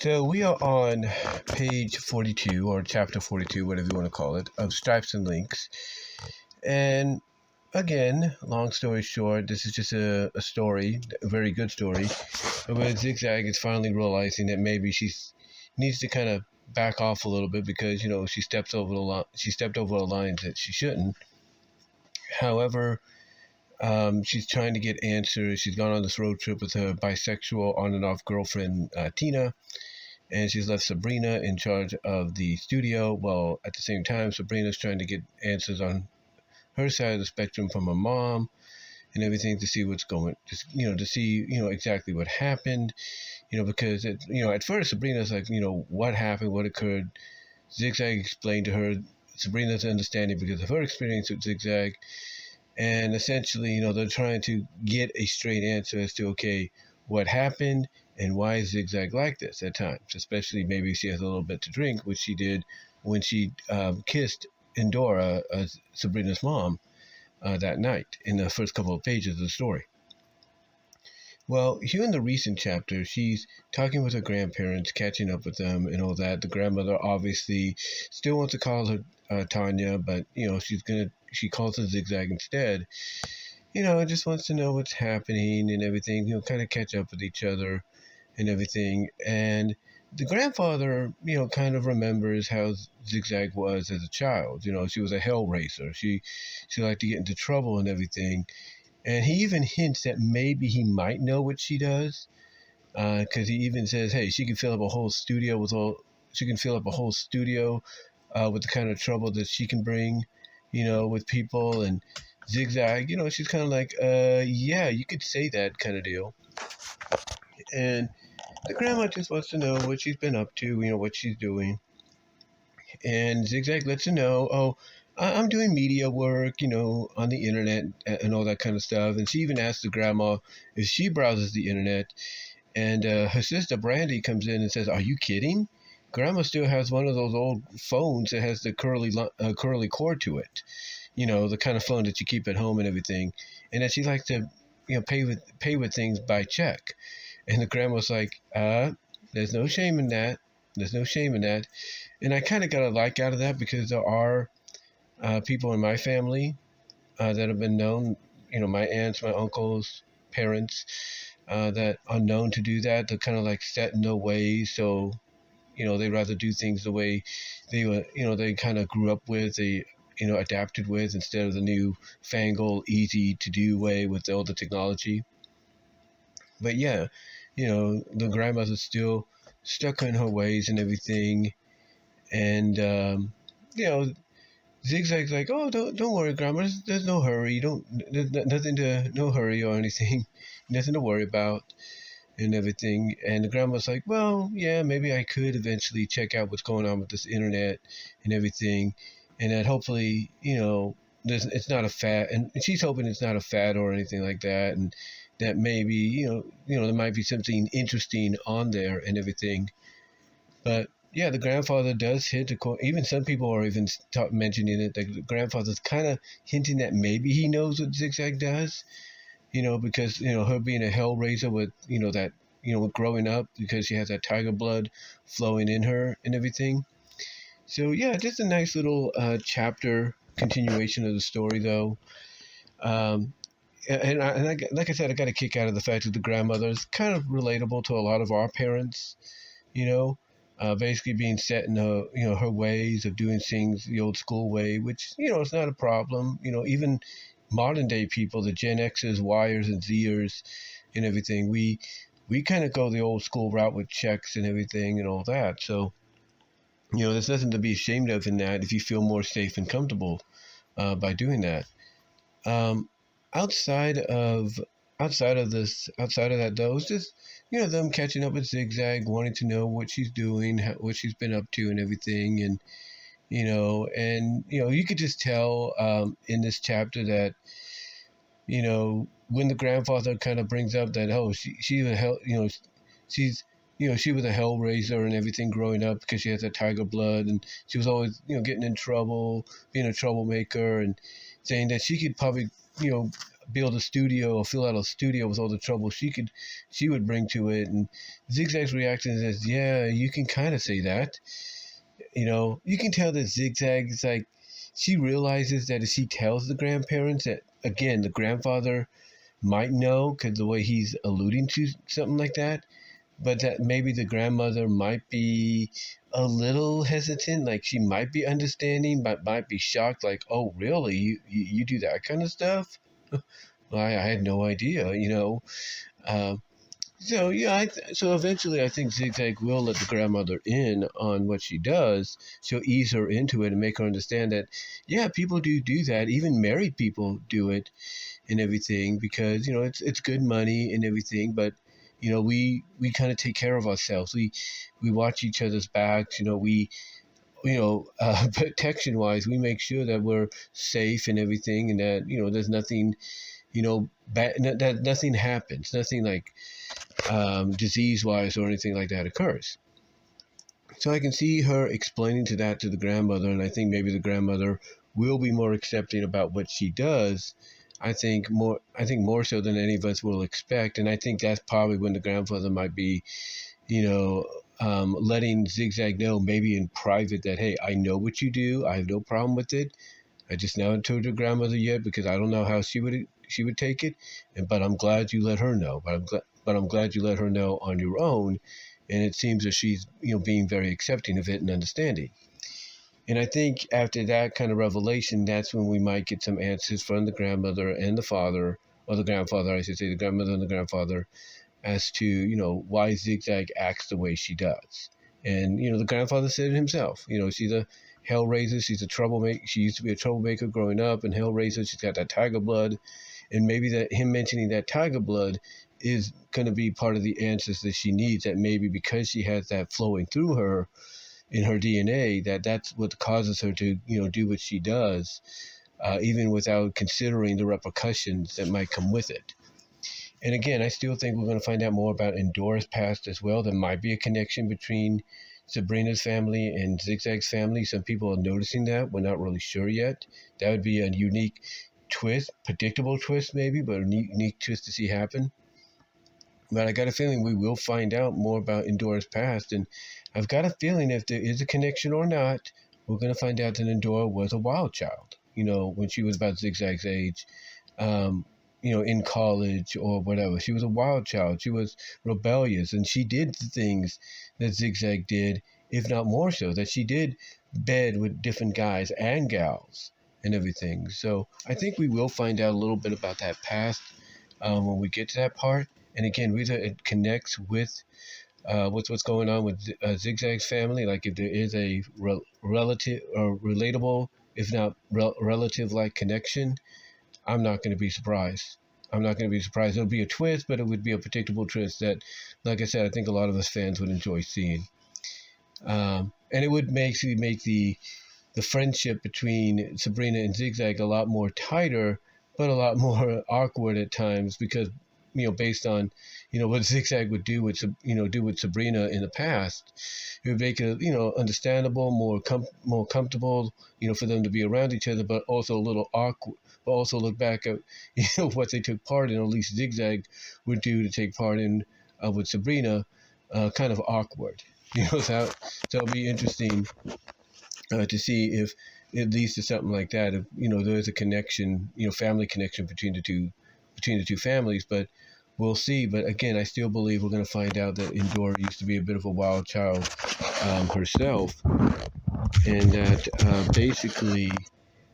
So we are on page 42 or chapter 42, whatever you want to call it, of Stripes and Links. And again, long story short, this is just a story, a very good story, where Zig Zag is finally realizing that maybe she needs to kind of back off a little bit because she stepped over the lines that she shouldn't. However, she's trying to get answers. She's gone on this road trip with her bisexual on and off girlfriend Tina, and she's left Sabrina in charge of the studio. Well, at the same time, Sabrina's trying to get answers on her side of the spectrum from her mom and everything to see what's going, to see, exactly what happened, because at first Sabrina's like, what happened, what occurred. Zig Zag explained to her Sabrina's understanding because of her experience with Zig Zag. And essentially, they're trying to get a straight answer as to, okay, what happened and why is Zig Zag like this at times, especially maybe she has a little bit to drink, which she did when she kissed Endora, Sabrina's mom, that night in the first couple of pages of the story. Well, here in the recent chapter, she's talking with her grandparents, catching up with them and all that. The grandmother obviously still wants to call her Tanya, but, she calls her Zig Zag instead. Just wants to know what's happening and everything, kind of catch up with each other and everything. And the grandfather, kind of remembers how Zig Zag was as a child. She was a hell raiser. She liked to get into trouble and everything. And he even hints that maybe he might know what she does, because he even says, "Hey, she can fill up a whole studio with the kind of trouble that she can bring, with people." And Zig Zag, she's kind of like, yeah, you could say that kind of deal. And the grandma just wants to know what she's been up to, what she's doing. And Zig Zag lets her know, oh, I'm doing media work, on the internet and all that kind of stuff. And she even asks the grandma if she browses the internet. And her sister Brandy comes in and says, "Are you kidding? Grandma still has one of those old phones that has the curly cord to it. The kind of phone that you keep at home and everything. And that she likes to, pay with things by check." And the grandma's like, there's no shame in that. There's no shame in that. And I kind of got a like out of that because there are people in my family that have been known, my aunts, my uncles, parents, that are known to do that. They're kind of like set in their ways. So, they'd rather do things the way they were, they kind of grew up with, they, adapted with, instead of the new fangled, easy to do way with all the technology. But yeah, the grandmother's still stuck in her ways and everything. And, Zig Zag's like, "Oh, don't worry, Grandma. There's no hurry. There's no hurry or anything. Nothing to worry about and everything." And the grandma's like, "Well, yeah, maybe I could eventually check out what's going on with this internet and everything, and that hopefully, it's not a fad." And she's hoping it's not a fad or anything like that, and that maybe, there might be something interesting on there and everything. But yeah, the grandfather does hit the core. Even some people are even mentioning it. The grandfather's kind of hinting that maybe he knows what Zig Zag does, because, her being a hell raiser with, that, with growing up, because she has that tiger blood flowing in her and everything. So yeah, just a nice little chapter continuation of the story, though. Like I said, I got a kick out of the fact that the grandmother is kind of relatable to a lot of our parents, basically being set in her ways of doing things the old school way, which, it's not a problem. Even modern day people, the Gen Xers, Yers, and Zers and everything, we kind of go the old school route with checks and everything and all that. So, there's nothing to be ashamed of in that if you feel more safe and comfortable by doing that. Um, outside of that though, it's just, them catching up with Zig Zag, wanting to know what she's doing, what she's been up to and everything. And you could just tell in this chapter that, when the grandfather kind of brings up that, oh, she was a hell, she's she was a hell raiser and everything growing up because she has that tiger blood, and she was always, getting in trouble, being a troublemaker, and saying that she could probably, build a studio or fill out a studio with all the trouble she would bring to it. And Zigzag's reaction is, yeah, you can kind of say that. You can tell that Zigzag is like, she realizes that if she tells the grandparents that, again, the grandfather might know because the way he's alluding to something like that, but that maybe the grandmother might be a little hesitant, like she might be understanding, but might be shocked, like, oh, really? You do that kind of stuff? Well, I had no idea. Um, so yeah, so eventually I think Zigzag will let the grandmother in on what she does. She'll ease her into it and make her understand that, yeah, people do that. Even married people do it and everything because it's good money and everything. But we kind of take care of ourselves. We watch each other's backs. Protection wise, we make sure that we're safe and everything, and that there's nothing bad, that nothing happens, nothing like disease wise or anything like that occurs. So I can see her explaining that to the grandmother, and I think maybe the grandmother will be more accepting about what she does. I think more so than any of us will expect, and I think that's probably when the grandfather might be, letting Zigzag know, maybe in private, that, hey, I know what you do. I have no problem with it. I just never told your grandmother yet because I don't know how she would take it, but I'm glad you let her know. But I'm glad you let her know on your own, and it seems that she's being very accepting of it and understanding. And I think after that kind of revelation, that's when we might get some answers from the grandmother and the father, or the grandfather, I should say, the grandmother and the grandfather, as to why Zigzag acts the way she does. And the grandfather said it himself. She's a hellraiser. She's a troublemaker. She used to be a troublemaker growing up, and hellraiser. She's got that tiger blood, and maybe that him mentioning that tiger blood is going to be part of the answers that she needs. That maybe because she has that flowing through her in her DNA, that's what causes her to do what she does, even without considering the repercussions that might come with it. And again, I still think we're going to find out more about Endora's past as well. There might be a connection between Sabrina's family and Zigzag's family. Some people are noticing that. We're not really sure yet. That would be a unique twist, predictable twist maybe, but a unique twist to see happen. But I got a feeling we will find out more about Endora's past. And I've got a feeling if there is a connection or not, we're going to find out that Endora was a wild child, when she was about Zigzag's age. In college or whatever. She was a wild child. She was rebellious, and she did the things that Zigzag did, if not more so, that she did bed with different guys and gals and everything. So I think we will find out a little bit about that past when we get to that part. And again, whether it connects with what's going on with Zigzag's family, like if there is a relative or relatable, if not relative-like connection, I'm not going to be surprised. I'm not going to be surprised. It'll be a twist, but it would be a predictable twist that, like I said, I think a lot of us fans would enjoy seeing. And it would make the friendship between Sabrina and Zigzag a lot more tighter, but a lot more awkward at times because, based on, what Zigzag would do with Sabrina in the past, it would make it, understandable, more comfortable, for them to be around each other, but also a little awkward. But also look back at, what they took part in, or at least Zigzag would do to take part in with Sabrina, kind of awkward. So it'll be interesting to see if it leads to something like that. If there's a connection, family connection between the two families, but we'll see. But again, I still believe we're going to find out that Endora used to be a bit of a wild child herself, and that basically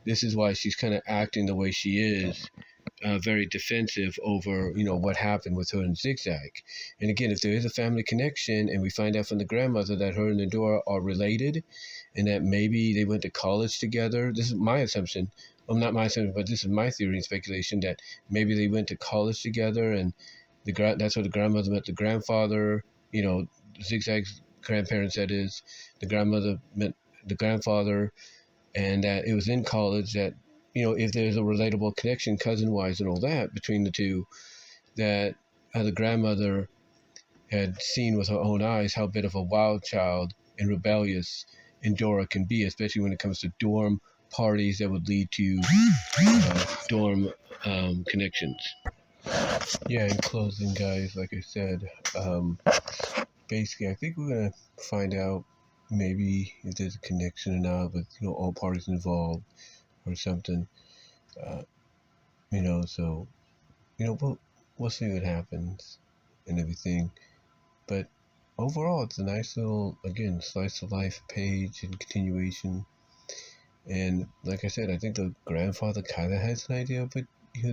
this is why she's kind of acting the way she is, very defensive over what happened with her and Zigzag. And again, if there is a family connection, and we find out from the grandmother that her and Endora are related, and that maybe they went to college together. This is my assumption. Well, not my assumption, but this is my theory and speculation that maybe they went to college together, and that's where the grandmother met the grandfather. Zigzag's grandparents, that is. The grandmother met the grandfather, and that it was in college that, if there's a relatable connection, cousin-wise and all that, between the two, that the grandmother had seen with her own eyes how bit of a wild child and rebellious Endora can be, especially when it comes to dorm parties that would lead to dorm connections. Yeah, in closing, guys, like I said, basically, I think we're gonna find out maybe if there's a connection or not with all parties involved or something. Uh, so we'll see what happens and everything. But overall, it's a nice little, again, slice of life page and continuation. And like I said, I think the grandfather kind of has an idea of what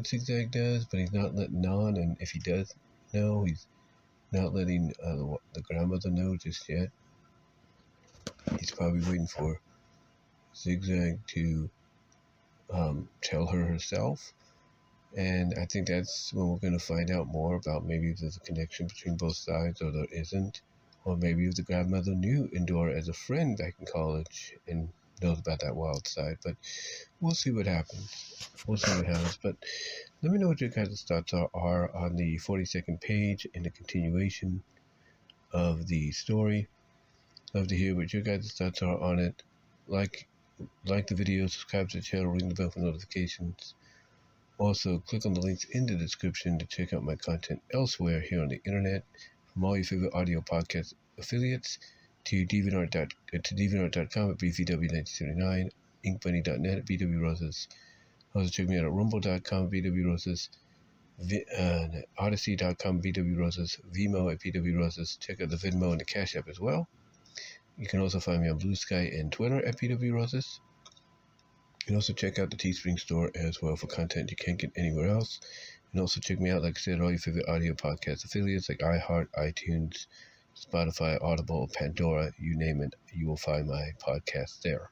Zig Zag does, but he's not letting on. And if he does know, he's not letting the grandmother know just yet. He's probably waiting for Zig Zag to tell her herself. And I think that's when we're going to find out more about maybe if there's a connection between both sides or there isn't. Or maybe if the grandmother knew Endora as a friend back in college and knows about that wild side. But we'll see what happens. We'll see what happens. But let me know what your guys' thoughts are on the 42nd page and the continuation of the story. Love to hear what your guys' thoughts are on it. Like the video, subscribe to the channel, ring the bell for notifications. Also, click on the links in the description to check out my content elsewhere here on the internet, from all your favorite audio podcast affiliates to DeviantArt.com at BVW1979, InkBunny.net at BWRoses. Also, check me out at Rumble.com, BWRoses, Odyssey.com, BWRoses, VENMO at BWRoses. Check out the VENMO and the Cash App as well. You can also find me on Blue Sky and Twitter at BWRoses. You can also check out the Teespring store as well for content you can't get anywhere else. And also check me out, like I said, all your favorite audio podcast affiliates like iHeart, iTunes, Spotify, Audible, Pandora, you name it, you will find my podcast there.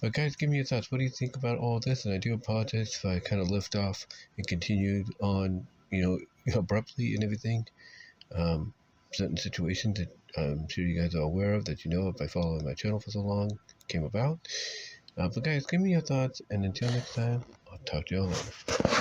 But guys, give me your thoughts. What do you think about all this? And I do apologize if I kind of left off and continued on, abruptly and everything. Certain situations that I'm sure you guys are aware of, that by following my channel for so long, came about. But guys, give me your thoughts, and until next time, I'll talk to y'all later.